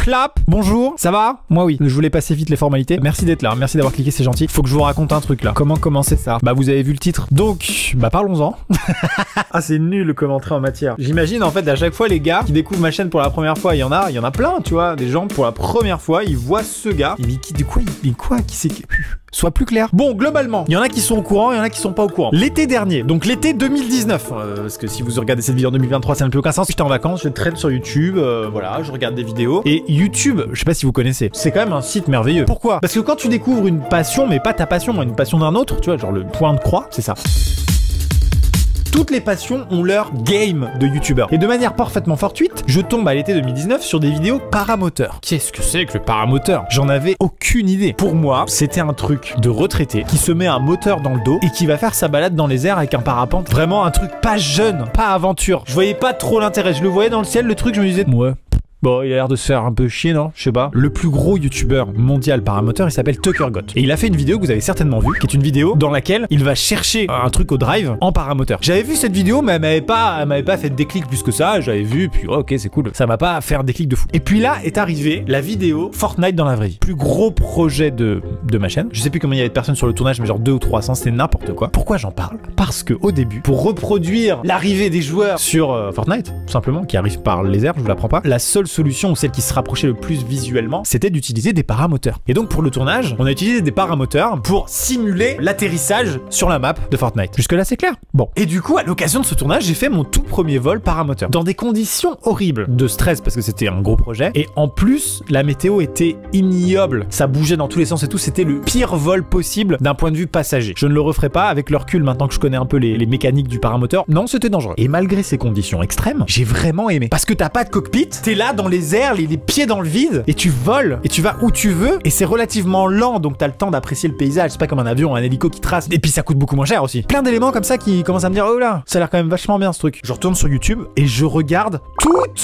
Clap, bonjour, ça va? Moi oui, je voulais passer vite les formalités. Merci d'être là, merci d'avoir cliqué, c'est gentil. Faut que je vous raconte un truc là. Comment commencer ça? Bah vous avez vu le titre. Donc, bah parlons-en. Ah c'est nul le commentaire en matière. J'imagine en fait à chaque fois les gars qui découvrent ma chaîne pour la première fois, il y en a plein, tu vois, des gens pour la première fois, ils voient ce gars. Ils disent qui c'est qui... Soit plus clair. Bon, globalement, il y en a qui sont au courant, il y en a qui sont pas au courant. L'été dernier, donc l'été 2019, parce que si vous regardez cette vidéo en 2023, ça n'a plus aucun sens. J'étais en vacances, je traîne sur YouTube, voilà, je regarde des vidéos. Et YouTube, je sais pas si vous connaissez, c'est quand même un site merveilleux. Pourquoi? Parce que quand tu découvres une passion, mais pas ta passion, une passion d'un autre, tu vois, genre le point de croix, c'est ça. Toutes les passions ont leur game de youtubeur. Et de manière parfaitement fortuite, je tombe à l'été 2019 sur des vidéos paramoteurs. Qu'est-ce que c'est que le paramoteur? J'en avais aucune idée. Pour moi, c'était un truc de retraité qui se met un moteur dans le dos et qui va faire sa balade dans les airs avec un parapente. Vraiment un truc pas jeune, pas aventure. Je voyais pas trop l'intérêt. Je le voyais dans le ciel, le truc, je me disais, ouais. Bon, il a l'air de se faire un peu chier, non? Je sais pas. Le plus gros youtubeur mondial paramoteur, il s'appelle Tucker Gott. Et il a fait une vidéo que vous avez certainement vue, qui est une vidéo dans laquelle il va chercher un truc au drive en paramoteur. J'avais vu cette vidéo, mais elle m'avait pas fait déclic plus que ça. J'avais vu, puis oh, ok, c'est cool. Ça m'a pas fait un déclic de fou. Et puis là est arrivée la vidéo Fortnite dans la vraie vie. Plus gros projet de ma chaîne. Je sais plus combien il y avait de personnes sur le tournage, mais genre 200 ou 300, c'était n'importe quoi. Pourquoi j'en parle? Parce que au début, pour reproduire l'arrivée des joueurs sur Fortnite, tout simplement, qui arrive par les airs, je vous l'apprends pas, la seule solution, ou celle qui se rapprochait le plus visuellement, c'était d'utiliser des paramoteurs. Et donc pour le tournage, on a utilisé des paramoteurs pour simuler l'atterrissage sur la map de Fortnite. Jusque là c'est clair? Bon. Et du coup, à l'occasion de ce tournage, j'ai fait mon tout premier vol paramoteur. Dans des conditions horribles de stress, parce que c'était un gros projet. Et en plus, la météo était ignoble. Ça bougeait dans tous les sens et tout. C'était le pire vol possible d'un point de vue passager. Je ne le referai pas avec le recul maintenant que je connais un peu les mécaniques du paramoteur. Non, c'était dangereux. Et malgré ces conditions extrêmes, j'ai vraiment aimé. Parce que t'as pas de cockpit, t'es là dans les airs, les pieds dans le vide, et tu voles, et tu vas où tu veux, et c'est relativement lent, donc t'as le temps d'apprécier le paysage. C'est pas comme un avion, un hélico qui trace, et puis ça coûte beaucoup moins cher aussi. Plein d'éléments comme ça qui commencent à me dire, oh là, ça a l'air quand même vachement bien ce truc. Je retourne sur YouTube, et je regarde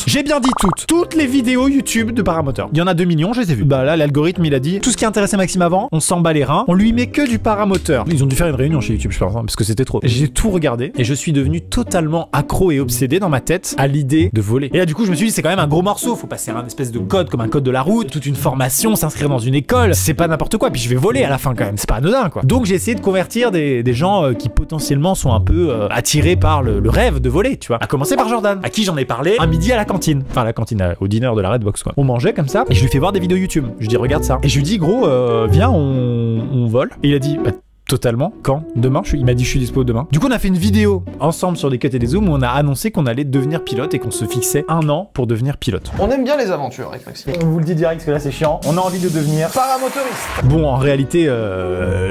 j'ai bien dit toutes les vidéos YouTube de paramoteur. Il y en a 2 millions, je les ai vues. Bah là, l'algorithme, il a dit, tout ce qui intéressait Maxime avant, on s'en bat les reins, on lui met que du paramoteur. Ils ont dû faire une réunion chez YouTube, je pense, parce que c'était trop. J'ai tout regardé, et je suis devenu totalement accro et obsédé dans ma tête à l'idée de voler. Et là, du coup, je me suis dit, c'est quand même un gros morceau, faut passer un espèce de code comme un code de la route, toute une formation, s'inscrire dans une école, c'est pas n'importe quoi, puis je vais voler à la fin quand même, c'est pas anodin quoi. Donc j'ai essayé de convertir des gens qui potentiellement sont un peu attirés par le rêve de voler, tu vois. À commencer par Jordan, à qui j'en ai parlé un midi à la cantine, enfin à la cantine, au dîner de la Redbox quoi. On mangeait comme ça, et je lui fais voir des vidéos YouTube. Je lui dis regarde ça, et je lui dis gros, viens on vole. Et il a dit bah, totalement. Quand? Demain? Il m'a dit je suis dispo demain. Du coup on a fait une vidéo ensemble sur des cuts et des zooms où on a annoncé qu'on allait devenir pilote et qu'on se fixait 1 an pour devenir pilote. On aime bien les aventures avec Maxime. On vous le dit direct parce que là c'est chiant. On a envie de devenir paramotoriste. Bon en réalité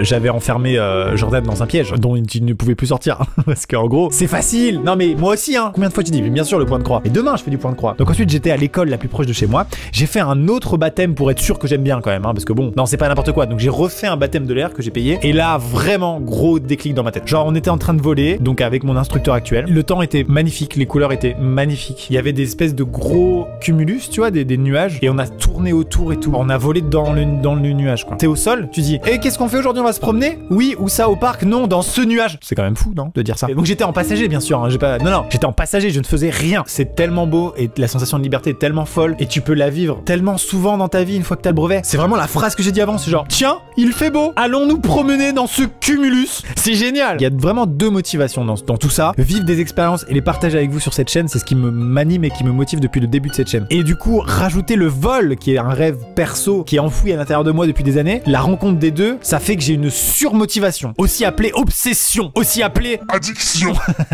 j'avais enfermé Jordan dans un piège dont il ne pouvait plus sortir. Parce qu'en gros c'est facile. Non mais moi aussi hein. Combien de fois tu dis? Mais bien sûr le point de croix. Et demain je fais du point de croix. Donc ensuite j'étais à l'école la plus proche de chez moi. J'ai fait un autre baptême pour être sûr que j'aime bien quand même hein, parce que bon non c'est pas n'importe quoi. Donc j'ai refait un baptême de l'air que j'ai payé. Et là vraiment gros déclic dans ma tête. Genre on était en train de voler, donc avec mon instructeur actuel. Le temps était magnifique, les couleurs étaient magnifiques. Il y avait des espèces de gros cumulus, tu vois, des nuages, et on a tourné autour et tout. On a volé dans le nuage, quoi. T'es au sol, tu dis, qu'est-ce qu'on fait aujourd'hui? On va se promener? Oui, ou ça au parc? Non, dans ce nuage. C'est quand même fou, non, de dire ça. Et donc j'étais en passager, bien sûr. Hein, non, j'étais en passager, je ne faisais rien. C'est tellement beau et la sensation de liberté est tellement folle et tu peux la vivre tellement souvent dans ta vie une fois que t'as le brevet. C'est vraiment la phrase que j'ai dit avant, c'est genre, tiens, il fait beau, allons nous promener dans ce cumulus. C'est génial. Il y a vraiment 2 motivations dans tout ça. Vivre des expériences et les partager avec vous sur cette chaîne, c'est ce qui m'anime et qui me motive depuis le début de cette chaîne. Et du coup, rajouter le vol, qui est un rêve perso, qui est enfoui à l'intérieur de moi depuis des années, la rencontre des deux, ça fait que j'ai une surmotivation. Aussi appelée obsession. Aussi appelée addiction.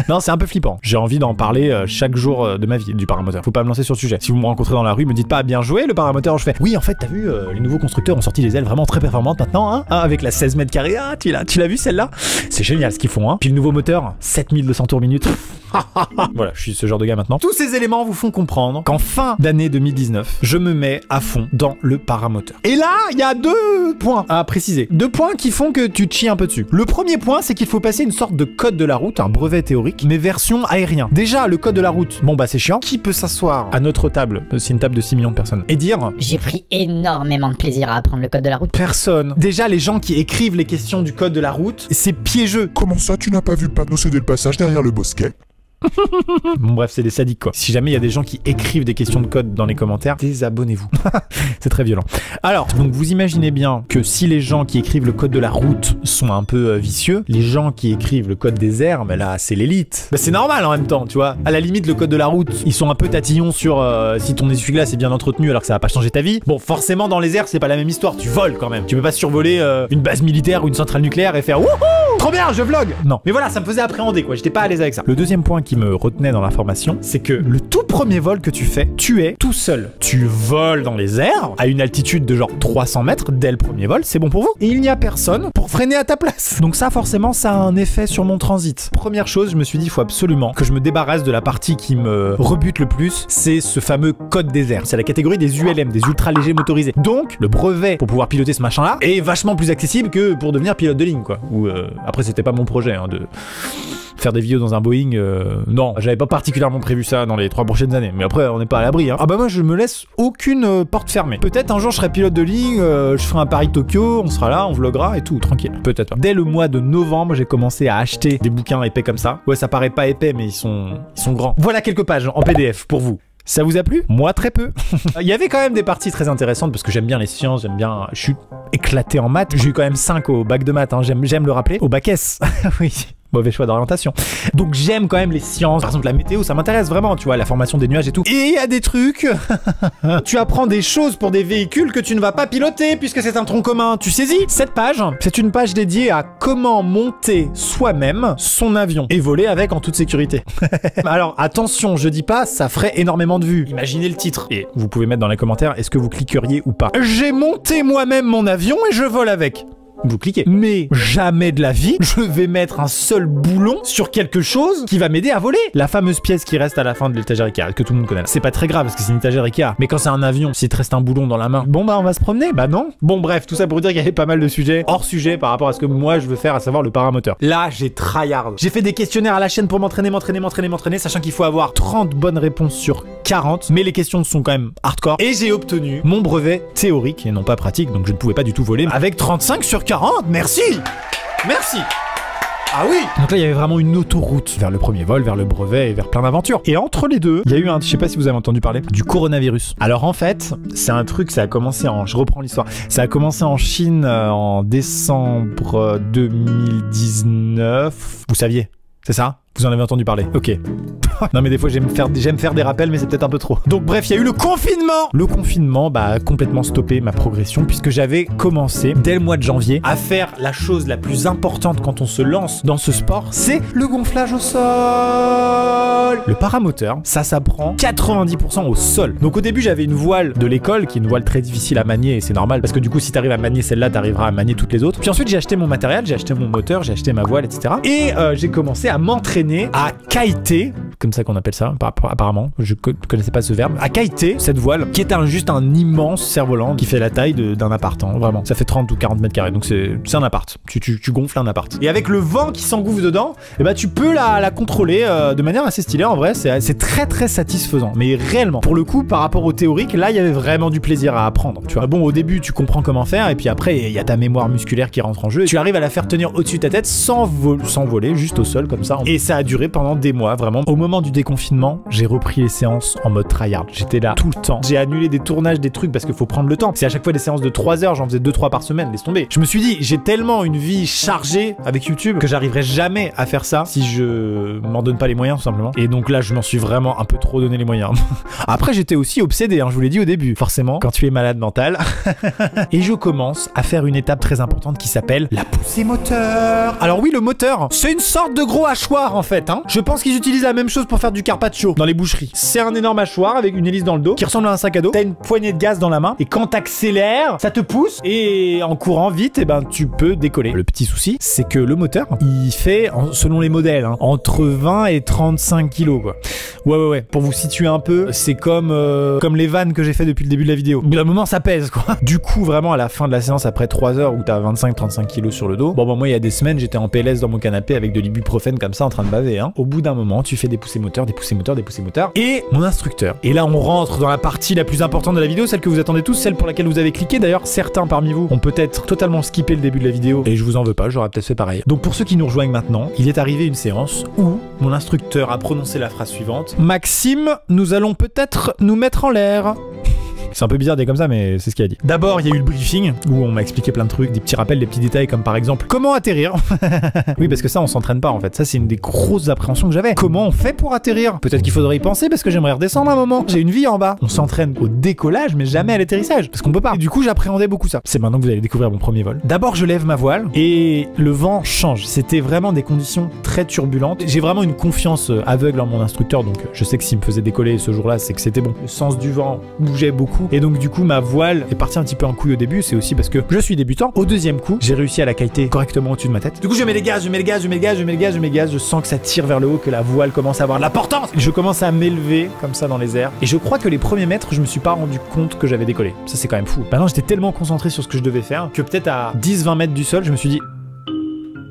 Non, c'est un peu flippant. J'ai envie d'en parler chaque jour de ma vie, du paramoteur. Faut pas me lancer sur le sujet. Si vous me rencontrez dans la rue, me dites pas bien joué le paramoteur. Je fais, oui, en fait, t'as vu, les nouveaux constructeurs ont sorti des ailes vraiment très performantes maintenant, hein, avec la 16 mètres carrés. Ah, tu l'as vu celle-là? C'est génial ce qu'ils font, hein. Puis le nouveau moteur, 7200 tours minute. Voilà, je suis ce genre de gars maintenant. Tous ces éléments vous font comprendre qu'en fin d'année 2019, je me mets à fond dans le paramoteur. Et là, il y a 2 points à préciser. 2 points qui font que tu te chies un peu dessus. Le premier point, c'est qu'il faut passer une sorte de code de la route, un brevet théorique, mais version aérien. Déjà, le code de la route, bon bah c'est chiant. Qui peut s'asseoir à notre table, c'est une table de 6 millions de personnes, et dire j'ai pris énormément de plaisir à apprendre le code de la route? Personne. Déjà, les gens qui écrivent les questions du code de la route, c'est piégeux. Comment ça, tu n'as pas vu le panneau céder le passage derrière le bosquet? Bon bref, c'est des sadiques quoi. Si jamais il y a des gens qui écrivent des questions de code dans les commentaires, désabonnez-vous. C'est très violent. Alors, donc vous imaginez bien que si les gens qui écrivent le code de la route sont un peu vicieux, les gens qui écrivent le code des airs, mais là c'est l'élite. Bah c'est normal en même temps, tu vois. À la limite, le code de la route, ils sont un peu tatillons sur si ton essuie-glace est bien entretenu alors que ça va pas changer ta vie. Bon, forcément dans les airs, c'est pas la même histoire, tu voles quand même. Tu peux pas survoler une base militaire ou une centrale nucléaire et faire wouhou, trop bien, je vlog. Non. Mais voilà, ça me faisait appréhender quoi, j'étais pas à l'aise avec ça. Le deuxième point qui me retenait dans l'information, c'est que le tout premier vol que tu fais, tu es tout seul. Tu voles dans les airs à une altitude de genre 300 mètres dès le premier vol, c'est bon pour vous. Et il n'y a personne pour freiner à ta place. Donc ça, forcément, ça a un effet sur mon transit. Première chose, je me suis dit, il faut absolument que je me débarrasse de la partie qui me rebute le plus, c'est ce fameux code des airs. C'est la catégorie des ULM, des ultra légers motorisés. Donc, le brevet pour pouvoir piloter ce machin-là est vachement plus accessible que pour devenir pilote de ligne, quoi. Ou après, c'était pas mon projet, hein, de faire des vidéos dans un Boeing, non, j'avais pas particulièrement prévu ça dans les 3 prochaines années, mais après on n'est pas à l'abri, hein. Ah bah moi je me laisse aucune porte fermée. Peut-être un jour je serai pilote de ligne, je ferai un Paris-Tokyo, on sera là, on vloguera et tout, tranquille, peut-être pas. Dès le mois de novembre, j'ai commencé à acheter des bouquins épais comme ça. Ouais, ça paraît pas épais, mais ils sont grands. Voilà quelques pages en PDF pour vous. Ça vous a plu? Moi, très peu. Il y avait quand même des parties très intéressantes parce que j'aime bien les sciences, j'aime bien... Je suis éclaté en maths. J'ai eu quand même 5 au bac de maths, hein. J'aime le rappeler. Au bac S. Oui. Mauvais choix d'orientation. Donc j'aime quand même les sciences. Par exemple la météo, ça m'intéresse vraiment, tu vois, la formation des nuages et tout. Et il y a des trucs. Tu apprends des choses pour des véhicules que tu ne vas pas piloter puisque c'est un tronc commun. Tu saisis? Cette page, c'est une page dédiée à comment monter soi-même son avion et voler avec en toute sécurité. Alors attention, je dis pas ça ferait énormément de vues. Imaginez le titre. Et vous pouvez mettre dans les commentaires est-ce que vous cliqueriez ou pas. J'ai monté moi-même mon avion et je vole avec. Vous cliquez. Mais jamais de la vie, je vais mettre un seul boulon sur quelque chose qui va m'aider à voler. La fameuse pièce qui reste à la fin de l'étagère Ikea, que tout le monde connaît. C'est pas très grave parce que c'est une étagère Ikea. Mais quand c'est un avion, s'il te reste un boulon dans la main, bon bah on va se promener. Bah non. Bon bref, tout ça pour dire qu'il y avait pas mal de sujets hors sujet par rapport à ce que moi je veux faire, à savoir le paramoteur. Là, j'ai tryhard. J'ai fait des questionnaires à la chaîne pour m'entraîner, sachant qu'il faut avoir 30 bonnes réponses sur 40. Mais les questions sont quand même hardcore. Et j'ai obtenu mon brevet théorique et non pas pratique, donc je ne pouvais pas du tout voler avec 35 sur 40. Merci! Merci! Ah oui! Donc là, il y avait vraiment une autoroute vers le premier vol, vers le brevet et vers plein d'aventures. Et entre les deux, il y a eu je sais pas si vous avez entendu parler, du coronavirus. Alors en fait, c'est un truc, ça a commencé je reprends l'histoire. Ça a commencé en Chine en décembre 2019. Vous saviez? C'est ça? Vous en avez entendu parler? Ok. Non mais des fois j'aime faire des rappels mais c'est peut-être un peu trop. Donc bref, il y a eu le confinement. Le confinement a complètement stoppé ma progression puisque j'avais commencé dès le mois de janvier à faire la chose la plus importante quand on se lance dans ce sport, c'est le gonflage au sol. Le paramoteur, ça s'apprend 90% au sol. Donc au début j'avais une voile de l'école qui est une voile très difficile à manier et c'est normal parce que du coup si t'arrives à manier celle-là, t'arriveras à manier toutes les autres. Puis ensuite j'ai acheté mon matériel, j'ai acheté mon moteur, j'ai acheté ma voile, etc. Et j'ai commencé à m'entraîner à kiter, comme ça qu'on appelle ça, apparemment, je connaissais pas ce verbe, à kiter cette voile, qui est juste un immense cerf-volant qui fait la taille d'un appart, hein, vraiment. Ça fait 30 ou 40 mètres carrés, donc c'est un appart. Tu gonfles un appart. Et avec le vent qui s'engouffre dedans, et bah tu peux la contrôler de manière assez stylée, en vrai, c'est très très satisfaisant, mais réellement. Pour le coup, par rapport au théorique, là, il y avait vraiment du plaisir à apprendre, tu vois. Bon, au début, tu comprends comment faire, et puis après, il y a ta mémoire musculaire qui rentre en jeu, et tu arrives à la faire tenir au-dessus de ta tête sans voler, juste au sol, comme ça. Et ça a duré pendant des mois, vraiment. Au moment du déconfinement, j'ai repris les séances en mode tryhard. J'étais là tout le temps. J'ai annulé des tournages, des trucs parce qu'il faut prendre le temps. C'est à chaque fois des séances de 3 heures, j'en faisais 2-3 par semaine, laisse tomber. Je me suis dit, j'ai tellement une vie chargée avec YouTube que j'arriverai jamais à faire ça si je m'en donne pas les moyens, tout simplement. Et donc là, je m'en suis vraiment un peu trop donné les moyens. Après, j'étais aussi obsédé, hein, je vous l'ai dit au début. Forcément, quand tu es malade mental. Et je commence à faire une étape très importante qui s'appelle la poussée moteur. Alors oui, le moteur, c'est une sorte de gros hachoir en fait, hein. Je pense qu'ils utilisent la même chose pour faire du carpaccio dans les boucheries. C'est un énorme hachoir avec une hélice dans le dos qui ressemble à un sac à dos. T'as une poignée de gaz dans la main et quand t'accélères, ça te pousse et en courant vite, et ben tu peux décoller. Le petit souci, c'est que le moteur, il fait, selon les modèles, hein, entre 20 et 35 kilos quoi. Ouais. Pour vous situer un peu, c'est comme les vannes que j'ai fait depuis le début de la vidéo. Au bout d'un moment, ça pèse quoi. Du coup, vraiment à la fin de la séance, après 3 heures où t'as 25-35 kilos sur le dos, bon moi il y a des semaines, j'étais en PLS dans mon canapé avec de l'ibuprofène comme ça en train de baver, hein. Au bout d'un moment, tu fais des poussées moteurs, des poussées moteurs, des poussées moteurs, et mon instructeur. Et là, on rentre dans la partie la plus importante de la vidéo, celle que vous attendez tous, celle pour laquelle vous avez cliqué. D'ailleurs, certains parmi vous ont peut-être totalement skippé le début de la vidéo, et je vous en veux pas, j'aurais peut-être fait pareil. Donc pour ceux qui nous rejoignent maintenant, il est arrivé une séance où mon instructeur a prononcé la phrase suivante: Maxime, nous allons peut-être nous mettre en l'air. C'est un peu bizarre d'être comme ça, mais c'est ce qu'il a dit. D'abord, il y a eu le briefing, où on m'a expliqué plein de trucs, des petits rappels, des petits détails, comme par exemple, comment atterrir. Oui, parce que ça, on s'entraîne pas, en fait. Ça, c'est une des grosses appréhensions que j'avais. Comment on fait pour atterrir? Peut-être qu'il faudrait y penser, parce que j'aimerais redescendre un moment. J'ai une vie en bas. On s'entraîne au décollage, mais jamais à l'atterrissage, parce qu'on peut pas. Et du coup, j'appréhendais beaucoup ça. C'est maintenant que vous allez découvrir mon premier vol. D'abord, je lève ma voile, et le vent change. C'était vraiment des conditions très turbulentes. J'ai vraiment une confiance aveugle en mon instructeur, donc je sais que s'il me faisait décoller ce jour-là, c'est que c'était bon. Le sens du vent bougeait beaucoup, et donc du coup, ma voile est partie un petit peu en couille au début, c'est aussi parce que je suis débutant. Au deuxième coup, j'ai réussi à la kiter correctement au-dessus de ma tête. Du coup, je mets les gaz, je sens que ça tire vers le haut, que la voile commence à avoir de la portance. Je commence à m'élever comme ça dans les airs. Et je crois que les premiers mètres, je me suis pas rendu compte que j'avais décollé. Ça, c'est quand même fou. Maintenant, j'étais tellement concentré sur ce que je devais faire que peut-être à 10-20 mètres du sol, je me suis dit: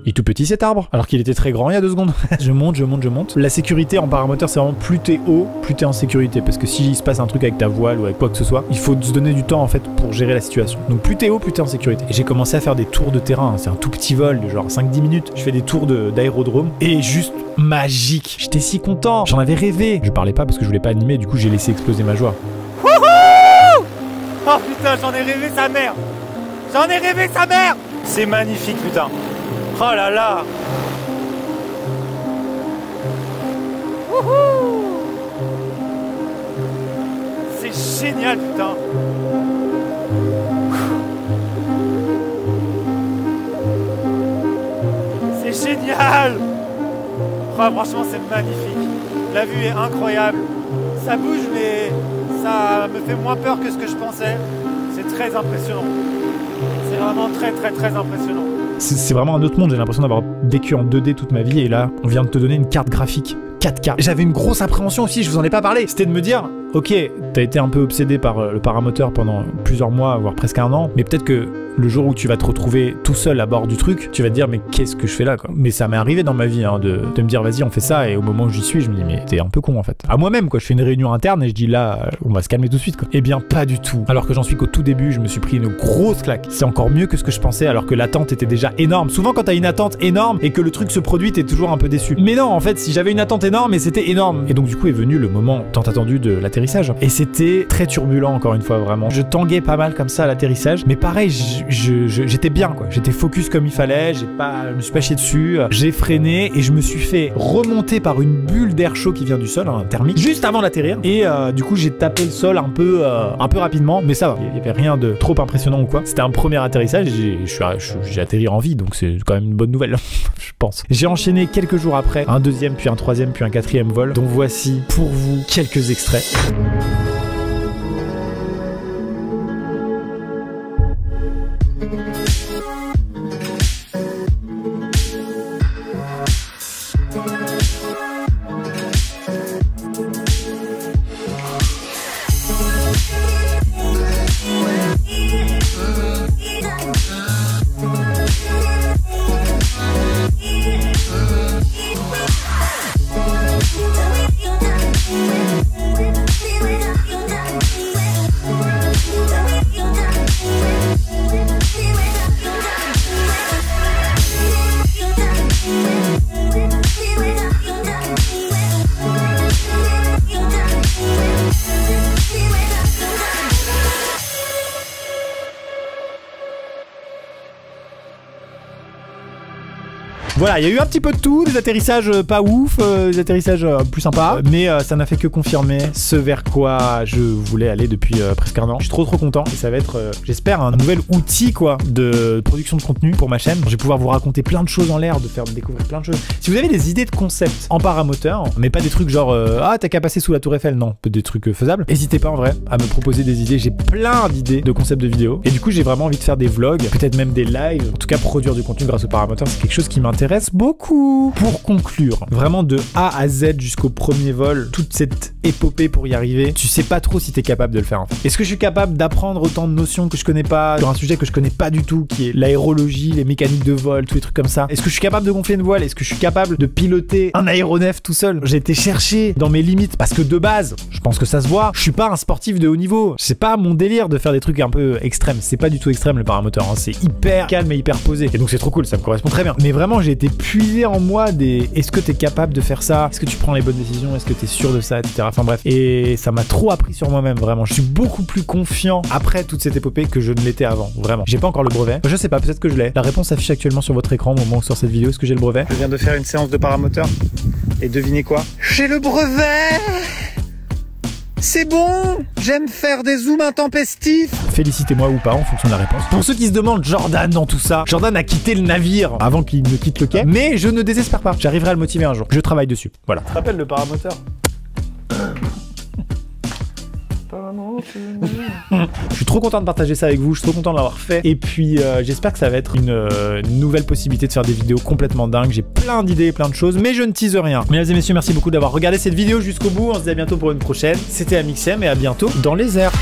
il est tout petit cet arbre, alors qu'il était très grand il y a 2 secondes. Je monte. La sécurité en paramoteur, c'est vraiment plus t'es haut, plus t'es en sécurité. Parce que s'il se passe un truc avec ta voile ou avec quoi que ce soit, il faut se donner du temps en fait pour gérer la situation. Donc plus t'es haut, plus t'es en sécurité. Et j'ai commencé à faire des tours de terrain. C'est un tout petit vol de genre 5-10 minutes. Je fais des tours d'aérodrome et juste magique. J'étais si content. J'en avais rêvé. Je parlais pas parce que je voulais pas animer, du coup j'ai laissé exploser ma joie. Wouhou! Oh putain, j'en ai rêvé sa mère! C'est magnifique, putain! Oh là là! Wouhou! C'est génial, putain! C'est génial! Oh, franchement, c'est magnifique. La vue est incroyable. Ça bouge, mais ça me fait moins peur que ce que je pensais. C'est très impressionnant. C'est vraiment très impressionnant. C'est vraiment un autre monde, j'ai l'impression d'avoir vécu en 2D toute ma vie et là, on vient de te donner une carte graphique 4K. J'avais une grosse appréhension aussi, je vous en ai pas parlé, c'était de me dire, ok, t'as été un peu obsédé par le paramoteur pendant plusieurs mois, voire presque 1 an, mais peut-être que le jour où tu vas te retrouver tout seul à bord du truc, tu vas te dire mais qu'est-ce que je fais là quoi. Mais ça m'est arrivé dans ma vie hein, de me dire vas-y on fait ça et au moment où j'y suis je me dis mais t'es un peu con en fait. À moi-même quoi, je fais une réunion interne et je dis là on va se calmer tout de suite quoi. Eh bien pas du tout. Alors que j'en suis qu'au tout début, je me suis pris une grosse claque. C'est encore mieux que ce que je pensais alors que l'attente était déjà énorme. Souvent quand t'as une attente énorme et que le truc se produit t'es toujours un peu déçu. Mais non en fait si j'avais une attente énorme et c'était énorme. Et donc du coup est venu le moment tant attendu de l'atterrissage. Et c'était très turbulent encore une fois vraiment. Je tanguais pas mal comme ça à l'atterrissage. Mais pareil j'étais bien quoi, j'étais focus comme il fallait, je me suis pas chié dessus, j'ai freiné et je me suis fait remonter par une bulle d'air chaud qui vient du sol, hein, thermique, juste avant d'atterrir et du coup j'ai tapé le sol un peu rapidement, mais ça va, il y avait rien de trop impressionnant ou quoi. C'était un premier atterrissage et j'ai atterri en vie, donc c'est quand même une bonne nouvelle, je pense. J'ai enchaîné quelques jours après un deuxième, puis un troisième, puis un quatrième vol, dont voici pour vous quelques extraits. Voilà, il y a eu un petit peu de tout, des atterrissages pas ouf, des atterrissages plus sympas, mais ça n'a fait que confirmer ce vers quoi je voulais aller depuis presque 1 an. Je suis trop content et ça va être, j'espère, un nouvel outil quoi de production de contenu pour ma chaîne. Je vais pouvoir vous raconter plein de choses en l'air, de faire découvrir plein de choses. Si vous avez des idées de concepts en paramoteur, mais pas des trucs genre ah t'as qu'à passer sous la tour Eiffel, non, des trucs faisables, n'hésitez pas en vrai à me proposer des idées. J'ai plein d'idées de concepts de vidéos et du coup j'ai vraiment envie de faire des vlogs, peut-être même des lives, en tout cas produire du contenu grâce au paramoteur, c'est quelque chose qui m'intéresse. m'intéresse beaucoup. Pour conclure, vraiment de A à Z jusqu'au premier vol, toute cette épopée pour y arriver, tu sais pas trop si t'es capable de le faire en fait. Est-ce que je suis capable d'apprendre autant de notions que je connais pas sur un sujet que je connais pas du tout, qui est l'aérologie, les mécaniques de vol, tous les trucs comme ça? Est-ce que je suis capable de gonfler une voile? Est-ce que je suis capable de piloter un aéronef tout seul? J'ai été chercher dans mes limites parce que de base, je pense que ça se voit, je suis pas un sportif de haut niveau. C'est pas mon délire de faire des trucs un peu extrêmes. C'est pas du tout extrême le paramoteur, hein. C'est hyper calme et hyper posé. Et donc c'est trop cool, ça me correspond très bien. Mais vraiment, j'ai été puisé en moi des est-ce que t'es capable de faire ça? Est-ce que tu prends les bonnes décisions? Est-ce que t'es sûr de ça, etc. Enfin bref. Et ça m'a trop appris sur moi-même, vraiment. Je suis beaucoup plus confiant après toute cette épopée que je ne l'étais avant, vraiment. J'ai pas encore le brevet. Je sais pas, peut-être que je l'ai. La réponse s'affiche actuellement sur votre écran au moment où sort cette vidéo. Est-ce que j'ai le brevet? Je viens de faire une séance de paramoteur. Et devinez quoi? J'ai le brevet! C'est bon! J'aime faire des zooms intempestifs! Félicitez-moi ou pas en fonction de la réponse. Pour ceux qui se demandent, Jordan dans tout ça, Jordan a quitté le navire avant qu'il ne quitte le quai, mais je ne désespère pas. J'arriverai à le motiver un jour. Je travaille dessus. Voilà. Tu te rappelles le paramoteur? Je suis trop content de partager ça avec vous, je suis trop content de l'avoir fait. Et puis j'espère que ça va être une nouvelle possibilité de faire des vidéos complètement dingues. J'ai plein d'idées, plein de choses, mais je ne tease rien. Mesdames et messieurs, merci beaucoup d'avoir regardé cette vidéo jusqu'au bout. On se dit à bientôt pour une prochaine. C'était Amixem et à bientôt dans les airs.